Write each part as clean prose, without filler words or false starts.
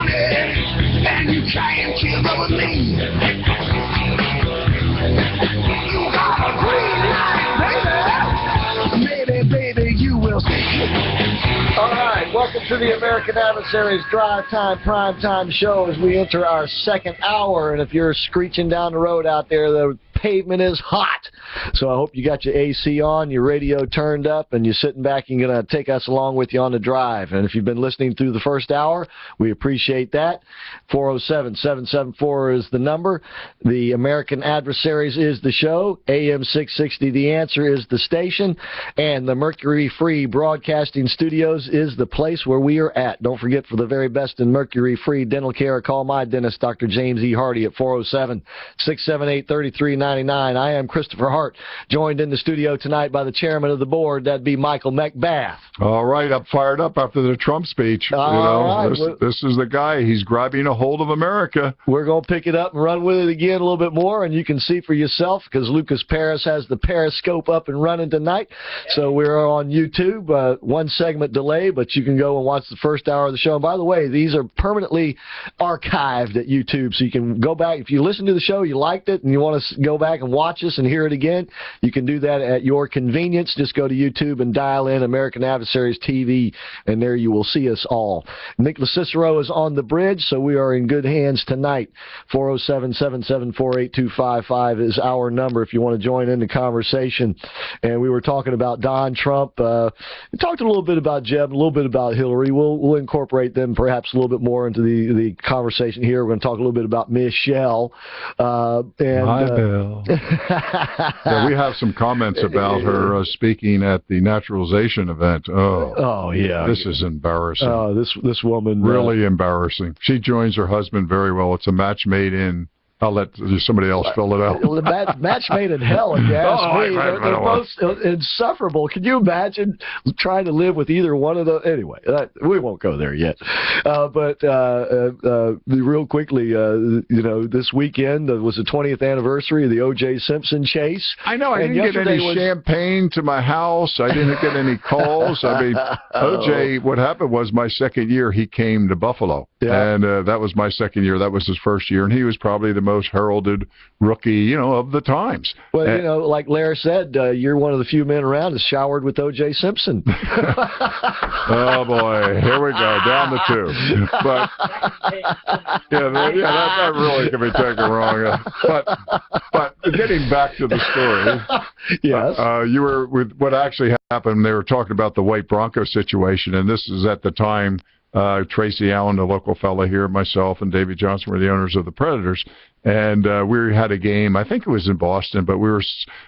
And you can't keep up with me. You got a green light, baby. Baby, you will see. All right, welcome to the American Adversaries Drive Time Prime Time Show as we enter our second hour. And if you're screeching down the road out there, the pavement is hot. So I hope you got your AC on, your radio turned up, and you're sitting back and going to take us along with you on the drive. And if you've been listening through the first hour, we appreciate that. 407-774 is the number. The American Adversaries is the show. AM 660 The Answer is the station. And the Mercury Free Broadcasting Studios is the place where we are at. Don't forget, for the very best in mercury-free dental care, call my dentist, Dr. James E. Hardy, at 407-678-3399. I am Christopher Hart, joined in the studio tonight by the chairman of the board. That'd be Michael McBath. All right, I'm fired up after the Trump speech. This is the guy. He's grabbing a hold of America. We're going to pick it up and run with it again a little bit more, and you can see for yourself because Lucas Paris has the Periscope up and running tonight. So we're on YouTube, one segment delay, but you can go and watch the first hour of the show. And by the way, these are permanently archived at YouTube, so you can go back. If you listen to the show, you liked it, and you want to go back and watch us and hear it again, you can do that at your convenience. Just go to YouTube and dial in American Adversaries TV, and there you will see us all. Nicholas Cicero is on the bridge, so we are in good hands tonight. 407-774-8255 is our number if you want to join in the conversation. And we were talking about Don Trump. We talked a little bit about Jeb, a little bit about Hillary. We'll incorporate them perhaps a little bit more into the conversation here. We're going to talk a little bit about Michelle. Hi, Bill. Yeah, we have some comments about her speaking at the naturalization event. Oh, yeah. This is embarrassing. Oh, this woman. Really embarrassing. She joins her husband very well. It's a match made in. I'll let somebody else fill it out. Match made in hell, if you ask me. They're both insufferable. Can you imagine trying to live with either one of those? Anyway, we won't go there yet. But real quickly, this weekend was the 20th anniversary of the O.J. Simpson chase. I know. I didn't get any champagne to my house. I didn't get any calls. I mean, O.J., what happened was my second year, he came to Buffalo. Yeah. And that was my second year. That was his first year. And he was probably the most heralded rookie, of the times. Well, like Lair said, you're one of the few men around that's showered with O.J. Simpson. Oh, boy. Here we go. Down the tube. But, that really can be taken wrong. But getting back to the story. Yes. You were with what actually happened. They were talking about the white Bronco situation, and this is at the time Tracy Allen, the local fella here, myself, and David Johnson were the owners of the Predators. And we had a game, I think it was in Boston, but we were,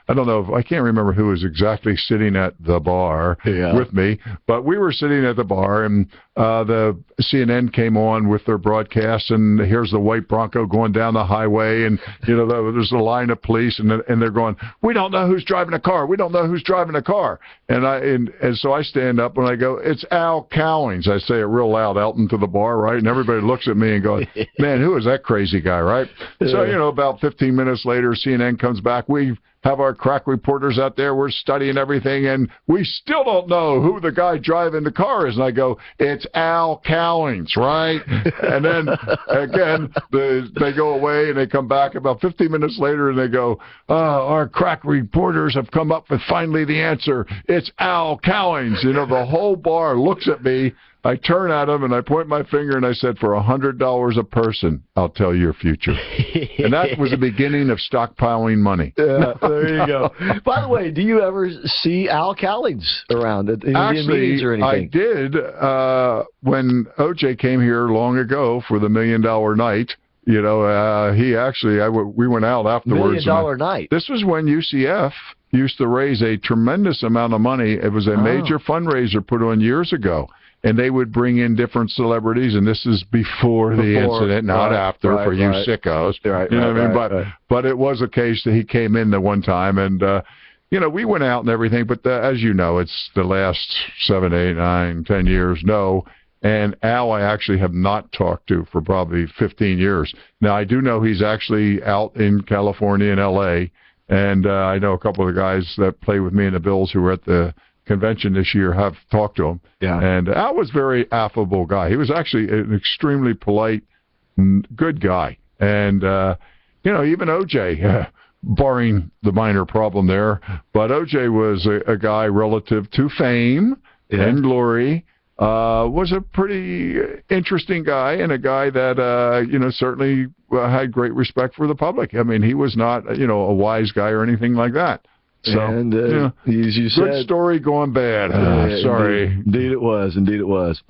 I don't know, I can't remember who was exactly sitting at the bar with me, but we were sitting at the bar, and the CNN came on with their broadcast, and here's the white Bronco going down the highway, and, there's a line of police, and they're going, we don't know who's driving the car. We don't know who's driving the car. And so I stand up, and I go, it's Al Cowings. I say it real loud out into the bar, right? And everybody looks at me and goes, man, who is that crazy guy, right? So, about 15 minutes later, CNN comes back. We have our crack reporters out there. We're studying everything, and we still don't know who the guy driving the car is. And I go, it's Al Cowings, right? And then, again, they go away, and they come back about 15 minutes later, and they go, our crack reporters have come up with finally the answer. It's Al Cowings. The whole bar looks at me. I turn at him, and I point my finger, and I said, for $100 a person, I'll tell your future. And that was the beginning of stockpiling money. Yeah, there you go. By the way, do you ever see Al Cowings around at Indian meetings or anything? I did when O.J. came here long ago for the $1 Million Night. He actually, we went out afterwards. $1 Million Night. This was when UCF used to raise a tremendous amount of money. It was a major fundraiser put on years ago. And they would bring in different celebrities, and this is before the incident, not after, for you sickos. Right, what I mean? But it was a case that he came in the one time, and we went out and everything. But as you know, it's the last 7, 8, 9, 10 years. No. And Al, I actually have not talked to for probably 15 years. Now, I do know he's actually out in California and L.A., and I know a couple of the guys that play with me in the Bills who were at the convention this year have talked to him. Yeah. And Al was a very affable guy. He was actually an extremely polite, good guy. And, even OJ, barring the minor problem there, but OJ was a guy relative to fame and glory, was a pretty interesting guy and a guy that, certainly had great respect for the public. I mean, he was not, a wise guy or anything like that. So, and as you said, good story going bad. Sorry. Indeed it was. Indeed it was.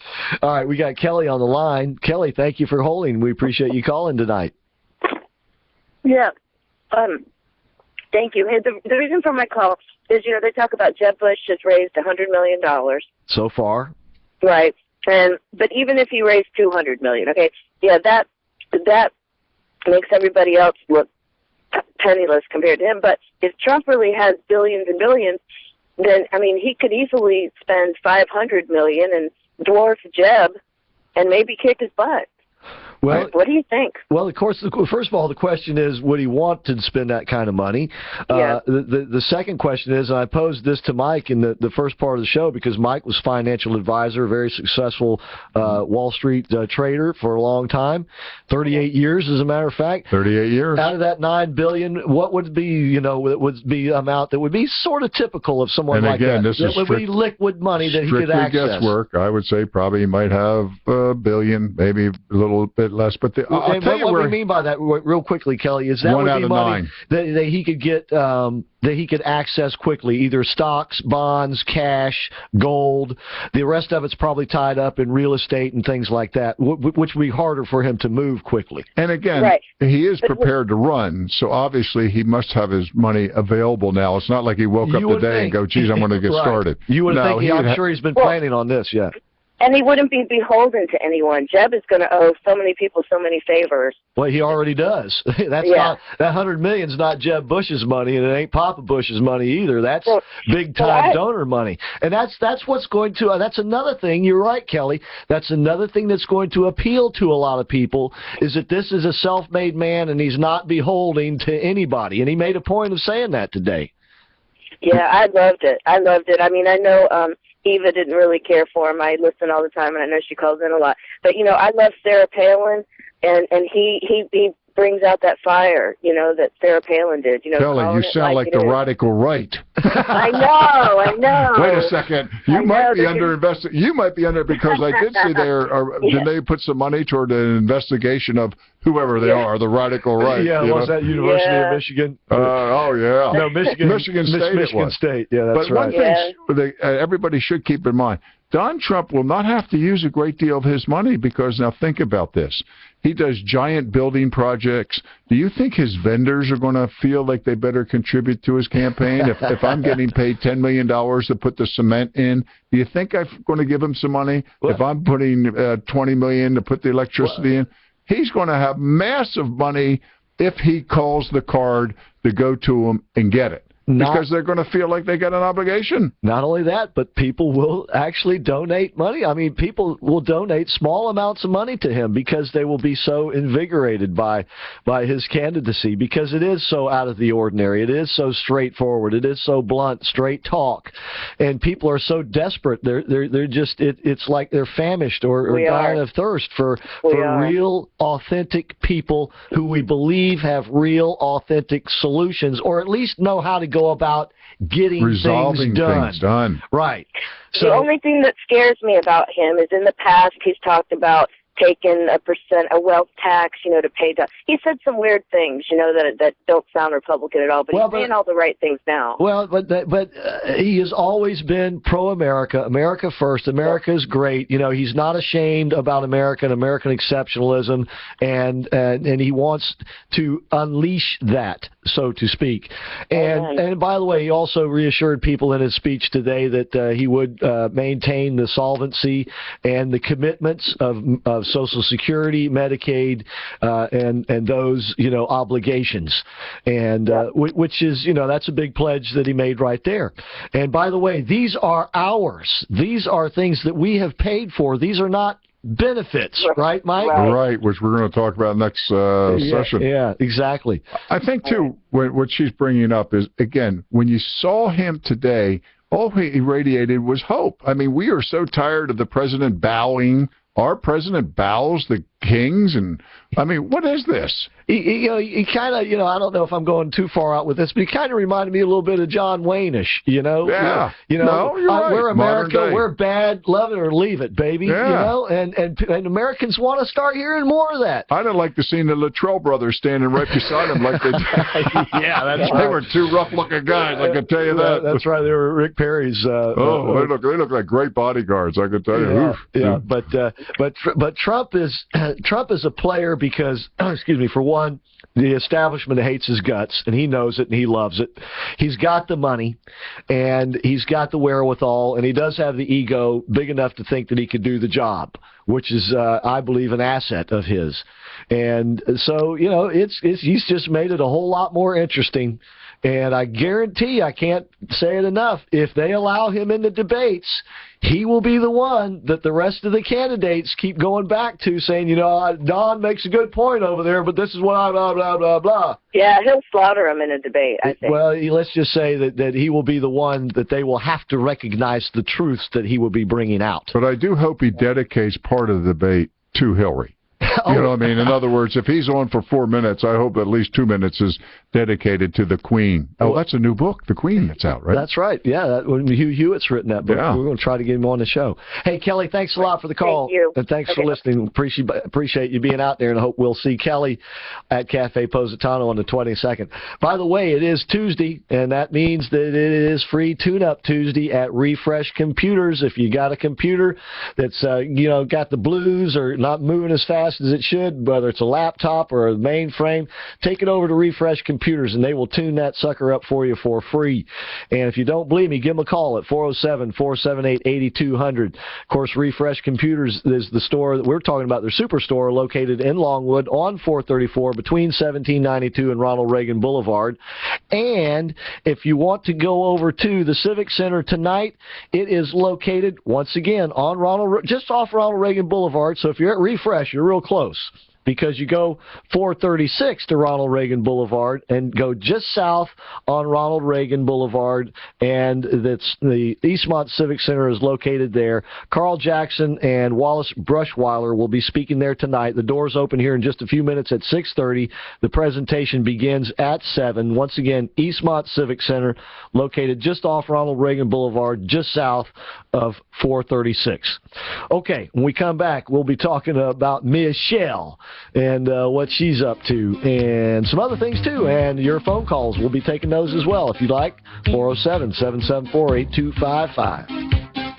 All right, we got Kelly on the line. Kelly, thank you for holding. We appreciate you calling tonight. Yeah. Thank you. Hey, the reason for my call is, they talk about Jeb Bush has raised $100 million. So far. Right. But even if he raised $200 million, okay, yeah, that makes everybody else look penniless compared to him. But if Trump really has billions and billions, then, he could easily spend $500 million and dwarf Jeb and maybe kick his butt. Well, what do you think? Well, of course, first of all, the question is, would he want to spend that kind of money? Yeah. The second question is, and I posed this to Mike in the first part of the show because Mike was financial advisor, very successful Wall Street trader for a long time, 38 years, as a matter of fact. 38 years. Out of that $9 billion, what would be, would be amount that would be sort of typical of someone like that? This is would be liquid money that he could strictly access. guesswork. I would say probably he might have $1 billion, maybe a little bit less. But I'll tell you what where we mean by that, real quickly, Kelly, is that one would out be of money 9 that he could get, that he could access quickly, either stocks, bonds, cash, gold. The rest of it's probably tied up in real estate and things like that, which would be harder for him to move quickly. And again, right. He is prepared to run, so obviously he must have his money available now. It's not like he woke up today and go, geez, I'm going to get right. started. You would think, I'm sure he's been planning on this, yeah. And he wouldn't be beholden to anyone. Jeb is going to owe so many people so many favors. Well, he already does. Not that $100 million's not Jeb Bush's money, and it ain't Papa Bush's money either. That's big time donor money, and that's what's going to. That's another thing. You're right, Kelly. That's another thing that's going to appeal to a lot of people is that this is a self-made man and he's not beholden to anybody. And he made a point of saying that today. Yeah, I loved it. I know. Eva didn't really care for him. I listen all the time, and I know she calls in a lot. But, I love Sarah Palin, and he brings out that fire, that Sarah Palin did. Kelly, you sound like the radical right. I know. Wait a second. You might be under because I did see did they put some money toward an investigation of whoever they are, the radical right. Yeah, was that University of Michigan? Oh, yeah. No, Michigan State. Michigan State, yeah, that's right. But one thing everybody should keep in mind, Don Trump will not have to use a great deal of his money because, now think about this, he does giant building projects. Do you think his vendors are going to feel like they better contribute to his campaign? If I'm getting paid $10 million to put the cement in, do you think I'm going to give him some money? Well, if I'm putting $20 million to put the electricity in, he's going to have massive money if he calls the card to go to him and get it. Because they're going to feel like they got an obligation. Not only that, but people will actually donate money. I mean, people will donate small amounts of money to him because they will be so invigorated by his candidacy, because it is so out of the ordinary. It is so straightforward. It is so blunt, straight talk. And people are so desperate. They're just, it's like they're famished or dying of thirst for real, authentic people who we believe have real, authentic solutions, or at least know how to go about resolving things done. Right. So the only thing that scares me about him is in the past he's talked about taking a wealth tax, to pay down. He said some weird things, that don't sound Republican at all, but he's saying all the right things now. Well, but he has always been pro-America, America first, America is great. He's not ashamed about America and American exceptionalism, and he wants to unleash that, so to speak. And by the way, he also reassured people in his speech today that he would maintain the solvency and the commitments of Social Security, Medicaid, and those obligations, and which is that's a big pledge that he made right there. And by the way, these are ours. These are things that we have paid for. These are not benefits, right, Mike? Right, which we're going to talk about next session. Yeah, exactly. I think too what she's bringing up is, again, when you saw him today all he radiated was hope. I mean, we are so tired of the president bowing. Our president bows the kings, and I mean, what is this? He kind of, I don't know if I'm going too far out with this, but he kind of reminded me a little bit of John Wayne-ish, Yeah. No, you're right. We're America, Modern day. we're bad, love it or leave it, baby. Yeah. And Americans want to start hearing more of that. I didn't like to see the Luttrell brothers standing right beside him like they Yeah, that's They right. wut two rough-looking guys, I can tell you that. That's right. They were Rick Perry's. They look like great bodyguards, I can tell you. Yeah, but Trump is a player because, excuse me, for one, the establishment hates his guts, and he knows it, and he loves it. He's got the money, and he's got the wherewithal, and he does have the ego big enough to think that he could do the job, which is, I believe, an asset of his. And so, he's just made it a whole lot more interesting. And I guarantee, I can't say it enough, if they allow him in the debates, he will be the one that the rest of the candidates keep going back to, saying, Don makes a good point over there, but this is what I blah, blah, blah, blah. Yeah, he'll slaughter him in a debate, I think. Well, let's just say that he will be the one that they will have to recognize the truths that he will be bringing out. But I do hope he dedicates part of the debate to Hillary. You know what I mean? In other words, if he's on for 4 minutes, I hope at least 2 minutes is dedicated to the Queen. Oh, that's a new book, The Queen, that's out, right? That's right. Yeah, Hugh Hewitt's written that book. Yeah. We're going to try to get him on the show. Hey, Kelly, thanks a lot for the call. Thank you. And thanks for listening. Appreciate you being out there, and I hope we'll see Kelly at Cafe Positano on the 22nd. By the way, it is Tuesday, and that means that it is free tune-up Tuesday at Refresh Computers. If you got a computer that's, got the blues or not moving as fast as it should, whether it's a laptop or a mainframe, take it over to Refresh Computers, and they will tune that sucker up for you for free. And if you don't believe me, give them a call at 407-478-8200. Of course, Refresh Computers is the store that we're talking about, their superstore located in Longwood on 434 between 1792 and Ronald Reagan Boulevard. And if you want to go over to the Civic Center tonight, it is located, once again, on just off Ronald Reagan Boulevard. So if you're at Refresh, you're real close, because you go 436 to Ronald Reagan Boulevard and go just south on Ronald Reagan Boulevard, and that's the Eastmont Civic Center is located there. Carl Jackson and Wallace Brushweiler will be speaking there tonight. The doors open here in just a few minutes at 6:30. The presentation begins at 7. Once again, Eastmont Civic Center, located just off Ronald Reagan Boulevard, just south of 436. Okay, when we come back, we'll be talking about Michelle and what she's up to, and some other things too, and your phone calls. We'll be taking those as well if you'd like. 407-774-8255.